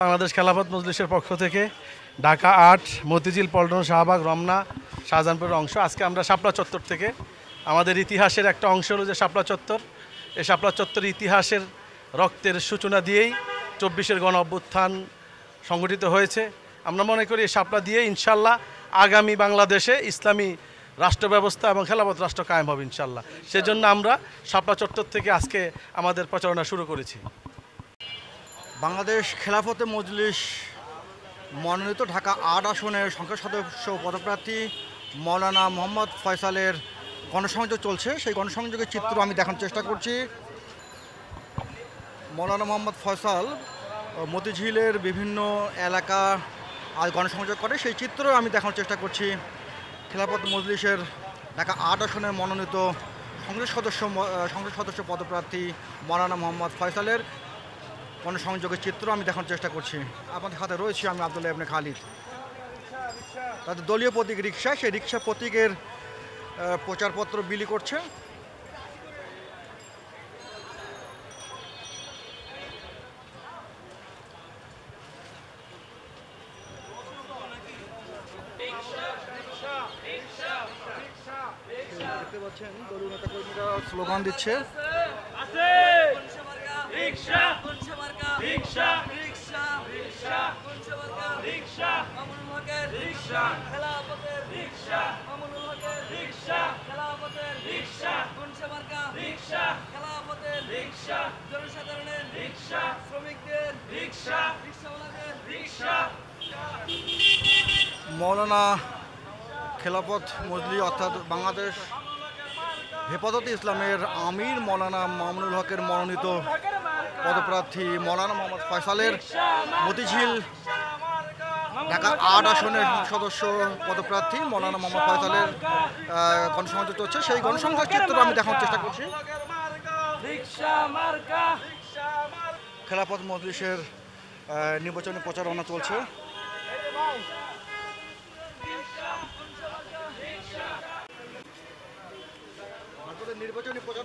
বাংলাদেশ খেলাফত মজলিসের পক্ষ থেকে ঢাকা ৮ মতিঝিল পল্টন শাহবাগ রমনা শাহজাহানপুরের অংশ আজকে আমরা শাপলা চত্বর থেকে আমাদের ইতিহাসের একটা অংশ হলো যে শাপলা চত্বর। এই শাপলা চত্বরের ইতিহাসের রক্তের সূচনা দিয়েই ২৪-এর গণ অভ্যুত্থান সংগঠিত হয়েছে। আমরা মনে করি এই শাপলা দিয়ে ইনশাল্লাহ আগামী বাংলাদেশে ইসলামী রাষ্ট্র ব্যবস্থা এবং খেলাফত রাষ্ট্র কায়েম হবে ইনশাল্লাহ। সেজন্য আমরা শাপলা চত্বর থেকে আজকে আমাদের প্রচারণা শুরু করেছি। বাংলাদেশ খেলাফতে মজলিস মনোনীত ঢাকা ৮ আসনের সংসদ সদস্য পদপ্রার্থী মৌলানা মোহাম্মদ ফয়সালের গণসংযোগ চলছে। সেই গণসংযোগের চিত্র আমি দেখানোর চেষ্টা করছি। মৌলানা মোহাম্মদ ফয়সাল মতিঝিলের বিভিন্ন এলাকা আজ গণসংযোগ করে, সেই চিত্র আমি দেখানোর চেষ্টা করছি। খেলাফত মজলিসের ঢাকা ৮ আসনের মনোনীত সংসদ সদস্য পদপ্রার্থী মৌলানা মোহাম্মদ ফয়সালের গণসংযোগের চিত্র আমি দেখানোর চেষ্টা করছি। আপনাদের হাতে রয়েছে আমি আব্দুল্লাহ ইবনে খালিদ। তাদের দলীয় প্রতীক রিক্সা, সেই রিক্সা প্রতীকের প্রচারপত্র বিলি করছে। দেখতে পাচ্ছেন দলীয় নেতা কর্মীরা স্লোগান দিচ্ছে। রিক্সা রিক্সা রিক্সা রিক্সা রিক্সা মামুনুল হকের রিক্সা খেলাফতের রিক্সা মামুনুল হকের রিক্সা খেলাফতের রিক্সা কোনসা মার্কা রিক্সা খেলাফতের রিক্সা জনসাধারণের রিক্সা শ্রমিকদের রিক্সা রিক্সাওয়ালাদের রিক্সা। মৌলানা খেলাফত মজলিস অর্থাৎ বাংলাদেশ হেফাজতে ইসলামের আমির মৌলানা মামুনুল হকের মনোনীত পদপ্রার্থী মৌলানা মোহাম্মদ ফয়সালের মতিঝিল ঢাকা ৮ আসনের সদস্য পদপ্রার্থী মৌলানা মোহাম্মদ ফয়সালের গণসংযোগ চলছে। সেই গণসংযোগ চিত্র আমি দেখানোর চেষ্টা করছি। খেলাফত মজলিসের নির্বাচনী প্রচারণা চলছে। নির্বাচনী প্রচারণা